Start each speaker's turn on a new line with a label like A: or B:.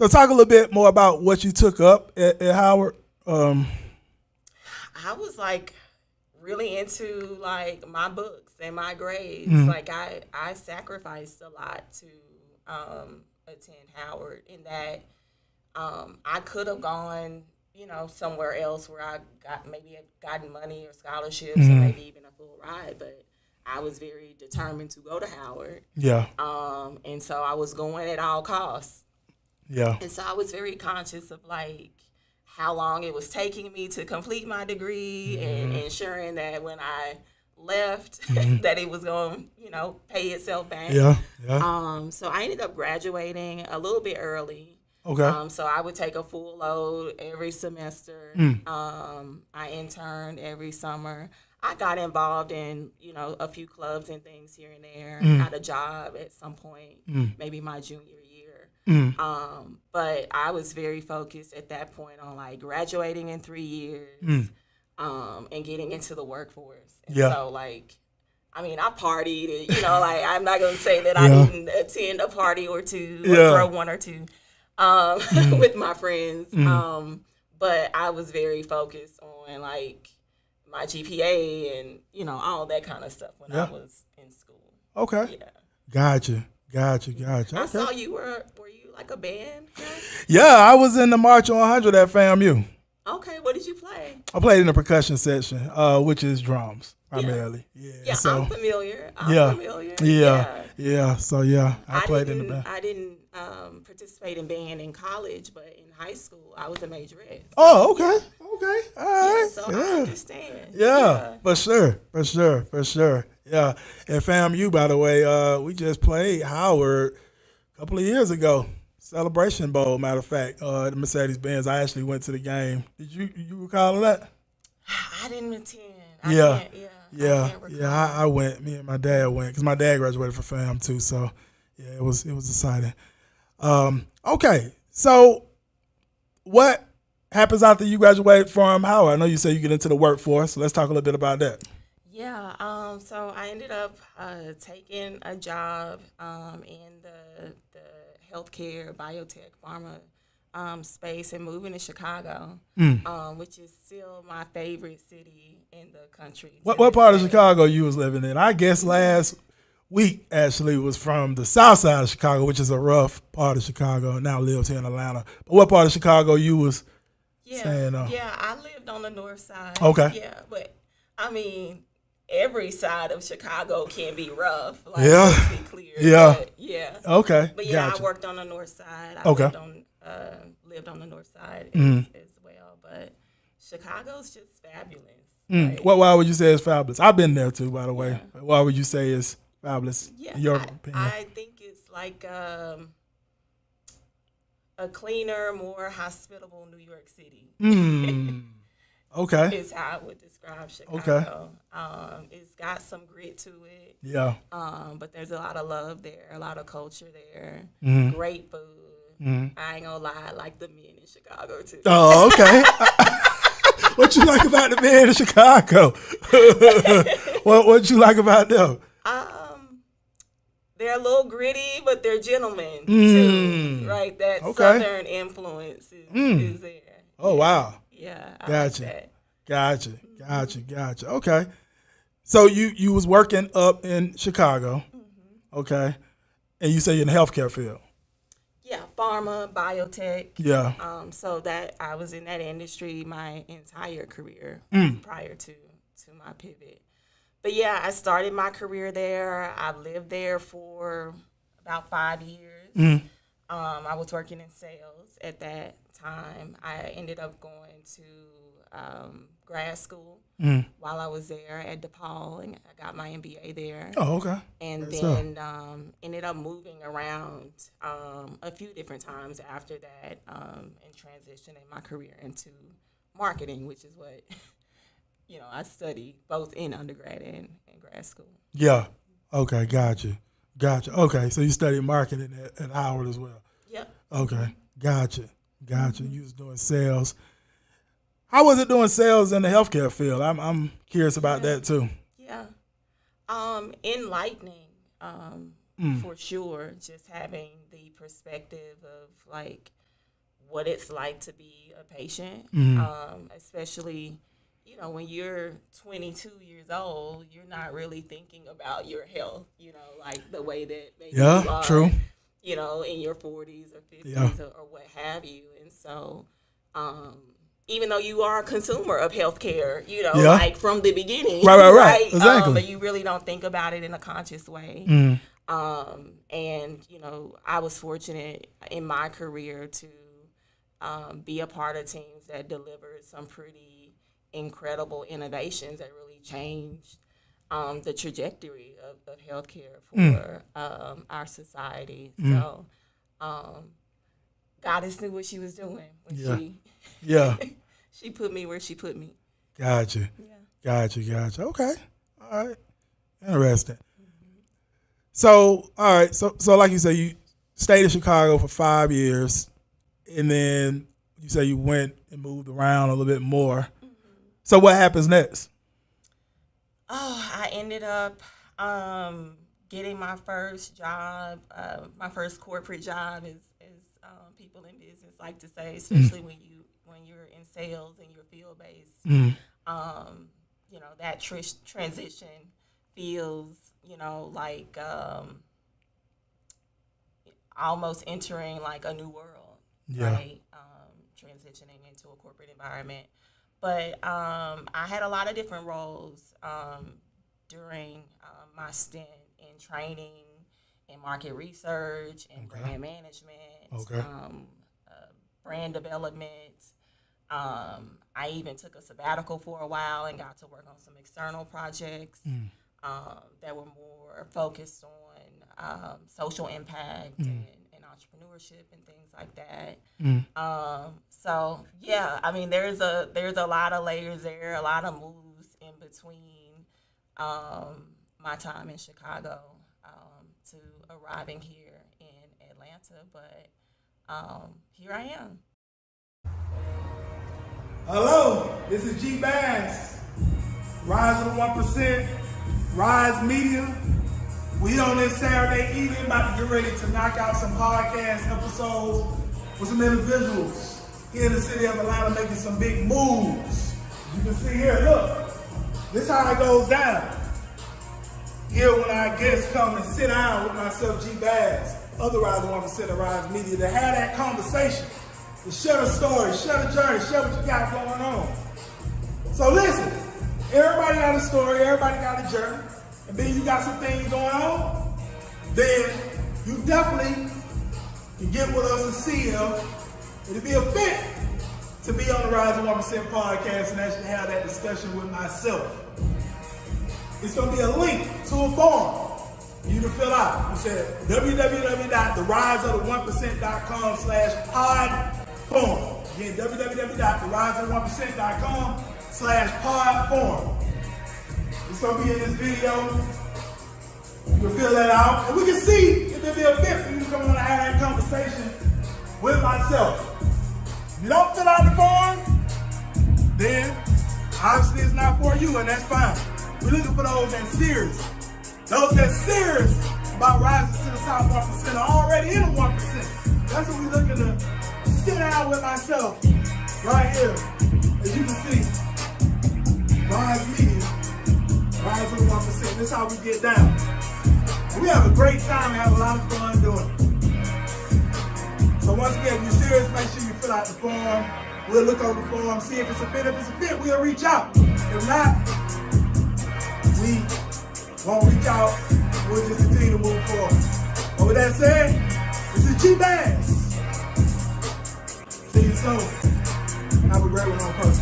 A: So talk a little bit more about what you took up at Howard.
B: I was like really into like my books and my grades.
A: Mm,
B: Like I sacrificed a lot to attend Howard in that I could have gone, somewhere else where I got maybe had gotten money or scholarships or
A: mm,
B: maybe even a full ride, but I was very determined to go to Howard.
A: yeah,
B: And so I was going at all costs.
A: yeah.
B: And so I was very conscious of like how long it was taking me to complete my degree and
A: Mm,
B: ensuring that when I left
A: mm,
B: that it was going to, pay itself back.
A: yeah, yeah.
B: So I ended up graduating a little bit early.
A: Okay.
B: So I would take a full load every semester.
A: Mm,
B: I interned every summer. I got involved in, a few clubs and things here and there.
A: mm,
B: Got a job at some point,
A: mm,
B: maybe my junior year.
A: mm,
B: But I was very focused at that point on like graduating in 3 years,
A: mm.
B: and getting into the workforce. And
A: Yeah,
B: so like, I mean, I partied, like I'm not gonna say that I
A: yeah,
B: didn't attend a party or two or
A: yeah.
B: throw one or two
A: Mm,
B: with my friends.
A: mm.
B: But I was very focused on like my GPA and all that kind of stuff when I
A: Yeah.
B: was in school.
A: Okay.
B: Yeah.
A: Gotcha. Gotcha. Gotcha.
B: I
A: Okay.
B: saw you were you like a band guy?
A: Yeah, I was in the March on 100 at FAMU.
B: Okay, what did you play?
A: I played in the percussion section, which is drums
B: Yeah.
A: primarily. Yeah.
B: Yeah,
A: So
B: I'm familiar. I'm
A: yeah,
B: familiar.
A: yeah,
B: Yeah.
A: yeah. So yeah, I
B: I
A: played in the
B: didn't
A: band.
B: I didn't participate in band in college, but in high school I was a majorette. So
A: Oh, okay.
B: yeah.
A: Okay. All
B: Yeah,
A: right.
B: so I
A: Yeah.
B: understand.
A: Yeah,
B: Yeah.
A: for sure, for sure, for sure. Yeah, at FAMU, by the way, we just played Howard a couple of years ago. Celebration Bowl, matter of fact, the Mercedes Benz. I actually went to the game. Did you recall that?
B: I didn't attend.
A: Yeah,
B: I
A: yeah,
B: can't
A: yeah.
B: recall.
A: I went. Me and my dad went because my dad graduated from FAM too. So yeah, it was exciting. Okay, so what happens after you graduate from Howard? I know you say you get into the workforce, so let's talk a little bit about that.
B: Yeah, so I ended up taking a job in the healthcare, biotech, pharma space and moving to Chicago,
A: Mm.
B: which is still my favorite city in the country to
A: What
B: this
A: part of
B: day.
A: Chicago you was living in? I guess last week actually was from the south side of Chicago, which is a rough part of Chicago. Now lives here in Atlanta. But what part of Chicago you was
B: Yeah,
A: saying?
B: yeah, I lived on the north side.
A: Okay.
B: Yeah, but I mean, every side of Chicago can be rough. Like,
A: Yeah.
B: let's be clear.
A: Yeah.
B: But, yeah.
A: Okay.
B: But yeah, I
A: Gotcha.
B: worked on the north side. I
A: Okay.
B: lived on the north side
A: Mm.
B: as well. But Chicago's just fabulous.
A: Mm.
B: Like,
A: Why would you say it's fabulous? I've been there too, by the way.
B: yeah,
A: Why would you say it's fabulous
B: yeah.
A: in your opinion?
B: I think it's like a cleaner, more hospitable New York City.
A: Mm. Okay.
B: Is how I would describe
A: Okay.
B: Chicago. It's got some grit to it,
A: Yeah.
B: but there's a lot of love there, a lot of culture there,
A: Mm.
B: great food.
A: Mm.
B: I ain't gonna lie, I like the men in Chicago too.
A: Oh, okay. What you like about the man in Chicago? what you like about them?
B: Um, they're a little gritty, but they're gentlemen
A: Mm.
B: too, right? That
A: Okay.
B: southern influence
A: Mm.
B: is there.
A: Oh, wow.
B: Yeah, I
A: Gotcha.
B: like that.
A: Gotcha. Okay. So you was working up in Chicago, okay, and you say you're in the healthcare field.
B: Yeah, pharma, biotech.
A: Yeah.
B: So that I was in that industry my entire career
A: Mm.
B: prior to my pivot. But yeah, I started my career there. I lived there for about 5 years.
A: Mm.
B: I was working in sales at that time. I ended up going to grad school
A: Mm.
B: while I was there at DePaul, and I got my MBA there.
A: Oh, okay.
B: And
A: That's up.
B: then ended up moving around a few different times after that, and transitioning my career into marketing, which is what I studied both in undergrad and grad school.
A: Yeah. Okay. Gotcha. Okay. So you studied marketing at Howard as well.
B: Yep.
A: Okay. Gotcha. You was doing sales. How was it doing sales in the healthcare field? I'm curious about
B: Yeah.
A: that too.
B: Yeah. Enlightening,
A: Mm.
B: for sure. Just having the perspective of like what it's like to be a patient, especially, you know, when you're 22 years old, you're not really thinking about your health, you know, like the way that maybe you are,
A: true.
B: you know, in your 40s or 50s
A: Yeah.
B: or what have you. And so, even though you are a consumer of healthcare, you know, like from the beginning,
A: right, exactly.
B: But you really don't think about it in a conscious way. And, you know, I was fortunate in my career to be a part of teams that delivered some pretty incredible innovations that really changed the trajectory of healthcare for our society. So Goddess knew what she was doing when she put me where she put me.
A: Gotcha. Gotcha. Okay. All right. Interesting. So, all right. So like you said, you stayed in Chicago for 5 years, and then you say you went and moved around a little bit more. So what happens next?
B: Oh, I ended up getting my first job, my first corporate job, as people in business like to say, especially when you're in sales and you're field based. You know, that transition feels, you know, like almost entering like a new world, right? Transitioning into a corporate environment. But I had a lot of different roles during my stint in training, in market research, and brand management, brand development. I even took a sabbatical for a while and got to work on some external projects that were more focused on social impact and entrepreneurship and things like that. So yeah, I mean, there's a lot of layers there, a lot of moves in between my time in Chicago to arriving here in Atlanta, but here I am.
A: Hello, this is G Bass, Rise of the 1%, Rise Media. We on this Saturday evening about to get ready to knock out some podcast episodes with some individuals here in the city of Atlanta making some big moves. You can see here, look, this is how it goes down. Here when our guests come and sit down with myself, G Bass, other Rise of 1% of Rise Media, to have that conversation, to share the story, share the journey, share what you got going on. So listen, everybody got a story, everybody got a journey, and then you got some things going on, then you definitely can get with us and see if it'll be a fit to be on the Rise of 1% podcast and actually have that discussion with myself. It's going to be a link to a form for you to fill out. You said www.theriseof1%.com/pod-form. Again, www.theriseof1%.com/pod-form. It's going to be in this video. You can fill that out, and we can see if it'll be a fit for you to come on and have that conversation with myself. If you don't fill out the form, then obviously it's not for you, and that's fine. We're looking for those that's serious. Those that's serious about rising to the top 1% are already in the 1%. That's what we're looking to sit down with myself right here. As you can see, Rise Media, Rise of the 1%. This is how we get down. We have a great time and have a lot of fun doing it. So once again, if you're serious, make sure you fill out the form. We'll look over the form, see if it's a fit. If it's a fit, we'll reach out. If not, we won't reach out. We'll just continue to move forward. But with that said, this is G Bass. See you soon. Have a great one on purpose.